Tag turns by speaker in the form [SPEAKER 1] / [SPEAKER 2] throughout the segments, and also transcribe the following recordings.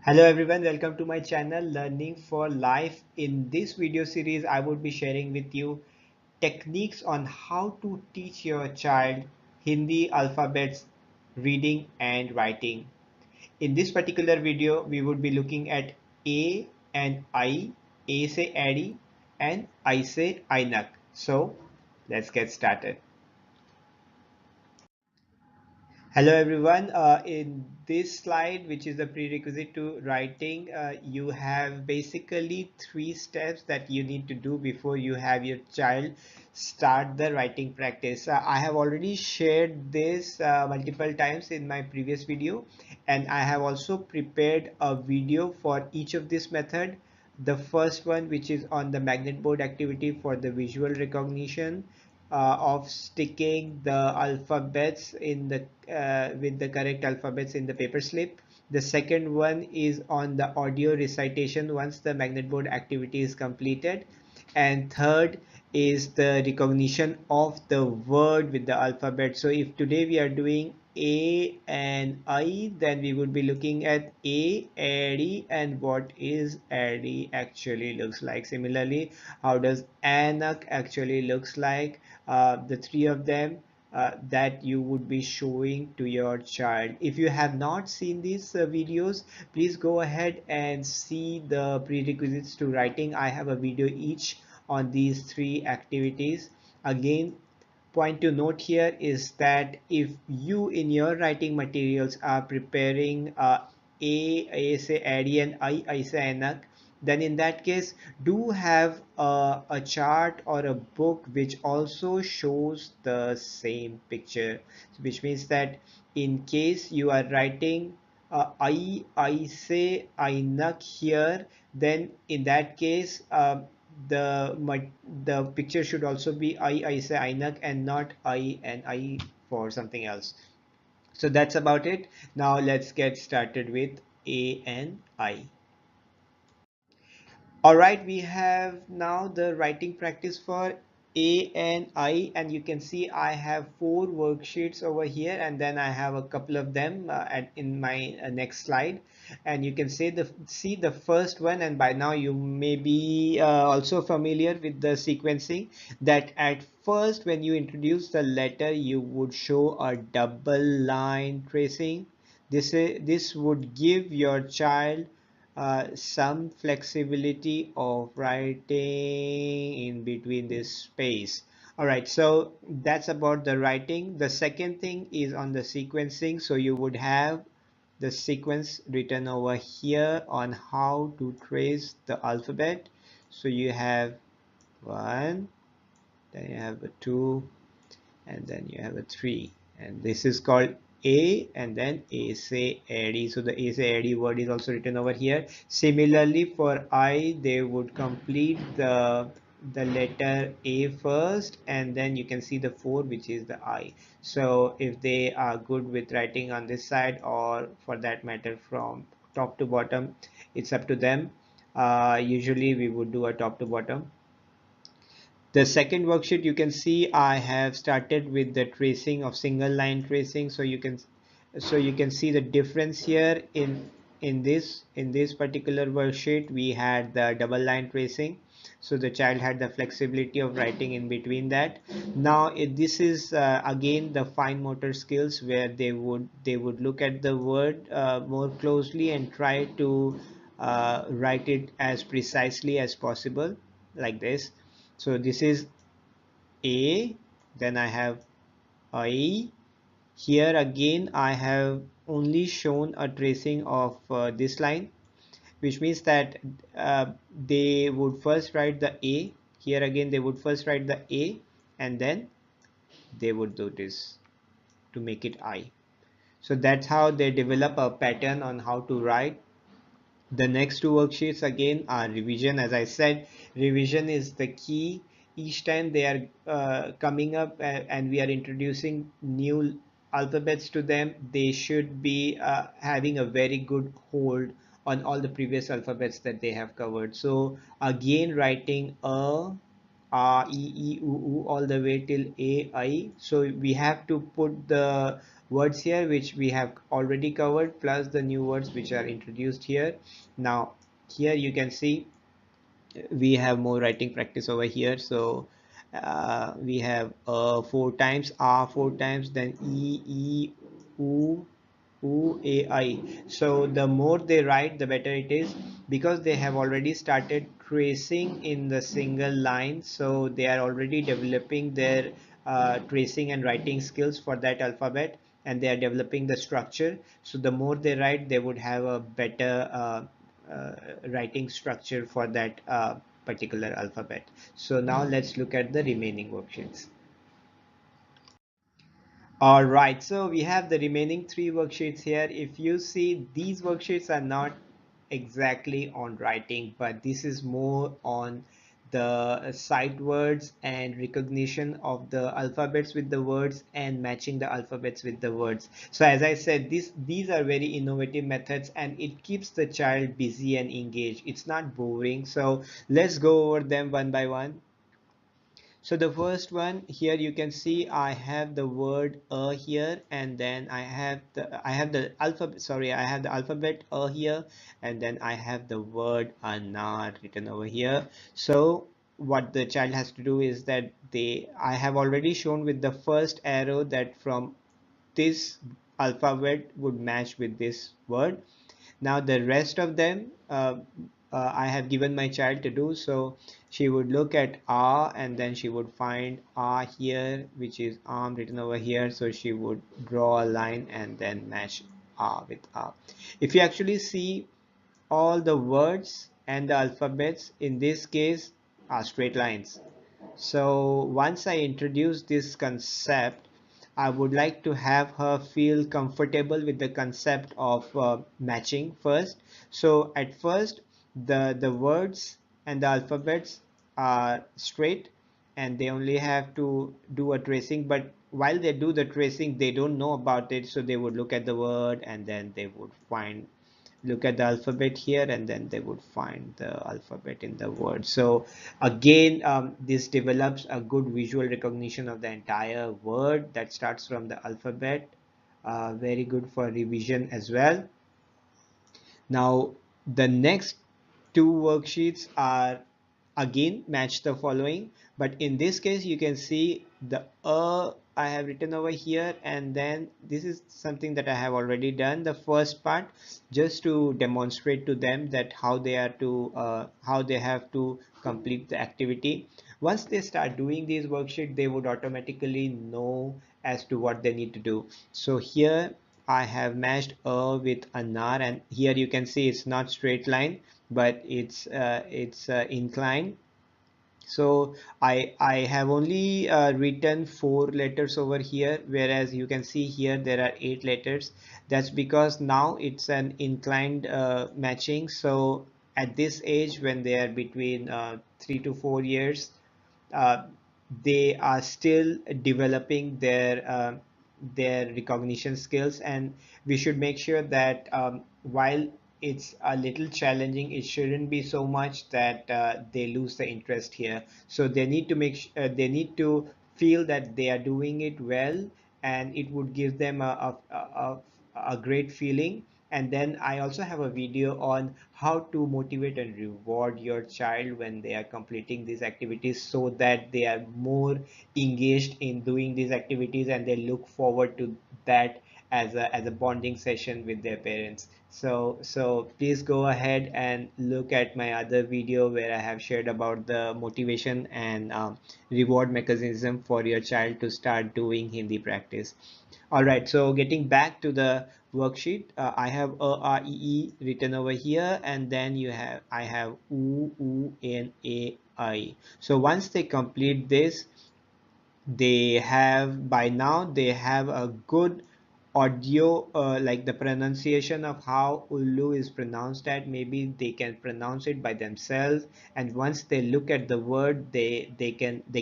[SPEAKER 1] Hello everyone, welcome to my channel Learning for Life. In this video series, I would be sharing with you techniques on how to teach your child Hindi alphabets, reading and writing. In this particular video, we would be looking at A and I, A say Addy and I say Ainak. So let's get started. Hello everyone. In this slide, which is the prerequisite to writing, you have basically three steps that you need to do before you have your child start the writing practice. I have already shared this multiple times in my previous video, and I have also prepared a video for each of this method. The first one, which is on the magnet board activity for the visual recognition, of sticking the alphabets in the with the correct alphabets in the paper slip. The second one is on the audio recitation once the magnet board activity is completed, and third is the recognition of the word with the alphabet. So if today we are doing A and I, then we would be looking at A, Addy, and what is Addy actually looks like. Similarly, how does Anak actually looks like. The three of them that you would be showing to your child. If you have not seen these videos, please go ahead and see the prerequisites to writing. I have a video each on these three activities. Again, point to note here is that if you in your writing materials are preparing A say Addy and I say Anak, then in that case do have a chart or a book which also shows the same picture, which means that in case you are writing I say Ainak here, then in that case the picture should also be I say Ainak and not I and I for something else. So that's about it. Now let's get started with A and I. All right, we have now the writing practice for A and I, and you can see I have four worksheets over here, and then I have a couple of them in my next slide. And you can see the first one, and by now you may be also familiar with the sequencing, that at first when you introduce the letter, you would show a double line tracing. This would give your child some flexibility of writing in between this space. All right, so that's about the writing. The second thing is on the sequencing. So you would have the sequence written over here on how to trace the alphabet. So you have one, then you have a two, and then you have a 3, and this is called A, and then A say Addy. So the A say Addy word is also written over here. Similarly for I, they would complete the letter A first, and then you can see the 4, which is the I. So if they are good with writing on this side, or for that matter from top to bottom, it's up to them. Usually we would do a top to bottom. The second worksheet, you can see I have started with the tracing of single line tracing. So you can see the difference here in this particular worksheet. We had the double line tracing, so the child had the flexibility of writing in between that. Now this is again the fine motor skills, where they would look at the word more closely and try to write it as precisely as possible, like this. So this is A, then I have I. Here again I have only shown a tracing of this line, which means that they would first write the A. Here again they would first write the A, and then they would do this to make it I. So that's how they develop a pattern on how to write. The next two worksheets again are revision. As I said, revision is the key. Each time they are coming up and we are introducing new alphabets to them, they should be having a very good hold on all the previous alphabets that they have covered. So again, writing E, E, U, U all the way till A, I. So we have to put the words here which we have already covered, plus the new words which are introduced here. Now here you can see we have more writing practice over here. So we have four times, r four times, then e, u, ai. So the more they write, the better it is, because they have already started tracing in the single line. So they are already developing their tracing and writing skills for that alphabet, and they are developing the structure. So the more they write, they would have a better writing structure for that particular alphabet. So now let's look at the remaining worksheets. All right, so we have the remaining three worksheets here. If you see, these worksheets are not exactly on writing, but this is more on the sight words and recognition of the alphabets with the words and matching the alphabets with the words. So as I said, these are very innovative methods, and it keeps the child busy and engaged. It's not boring. So let's go over them one by one. So the first one here, you can see I have the word a here, and then I have the alphabet, sorry, I have the alphabet a here, and then I have the word anar written over here. So what the child has to do is that I have already shown with the first arrow that from this alphabet would match with this word. Now the rest of them I have given my child to do. So she would look at ah, and then she would find ah here, which is arm written over here. So she would draw a line and then match ah with ah. If you actually see, all the words and the alphabets in this case are straight lines. So once I introduce this concept, I would like to have her feel comfortable with the concept of matching first. So at first, the words and the alphabets are straight, and they only have to do a tracing. But while they do the tracing, they don't know about it. So they would look at the word, and then they would look at the alphabet here, and then they would find the alphabet in the word. So again, this develops a good visual recognition of the entire word that starts from the alphabet. Very good for revision as well. Now the next two worksheets are again match the following, but in this case you can see the I have written over here, and then this is something that I have already done the first part, just to demonstrate to them that how they have to complete the activity. Once they start doing these worksheets, they would automatically know as to what they need to do. So here I have matched a with anar, and here you can see it's not straight line, but it's inclined. So I have only written four letters over here, whereas you can see here there are eight letters. That's because now it's an inclined matching. So at this age, when they are between 3 to 4 years, uh, they are still developing their recognition skills, and we should make sure that while it's a little challenging, it shouldn't be so much that they lose the interest here. So they need to they need to feel that they are doing it well, and it would give them a great feeling. And then I also have a video on how to motivate and reward your child when they are completing these activities, so that they are more engaged in doing these activities, and they look forward to that as a bonding session with their parents. So please go ahead and look at my other video where I have shared about the motivation and reward mechanism for your child to start doing Hindi practice. All right, so getting back to the worksheet, I have a r e e written over here, and then I have u and a I. So once they complete this, they have a good audio, like the pronunciation of how Ullu is pronounced at. Maybe they can pronounce it by themselves, and once they look at the word, they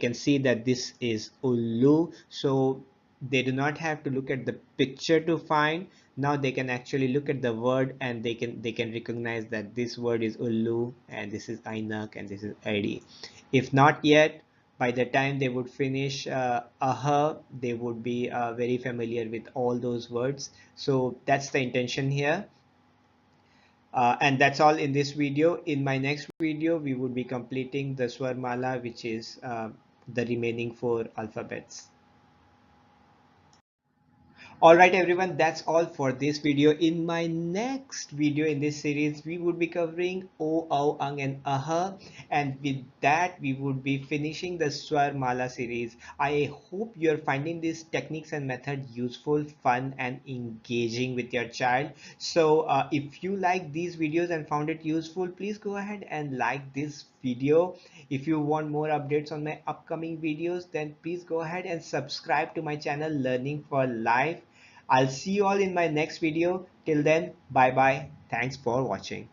[SPEAKER 1] can see that this is Ullu. So they do not have to look at the picture to find. Now they can actually look at the word, and they can recognize that this word is Ullu, and this is Ainak, and this is Adi. If not yet, By the time they would finish they would be very familiar with all those words. So that's the intention here. And that's all in this video. In my next video, we would be completing the Swarmala, which is the remaining four alphabets. All right, everyone, that's all for this video. In my next video in this series, we would be covering O, Au, Ang, and Aha. And with that, we would be finishing the Swar Mala series. I hope you're finding these techniques and method useful, fun, and engaging with your child. So if you like these videos and found it useful, please go ahead and like this video. If you want more updates on my upcoming videos, then please go ahead and subscribe to my channel Learning for Life. I'll see you all in my next video. Till then, bye bye. Thanks for watching.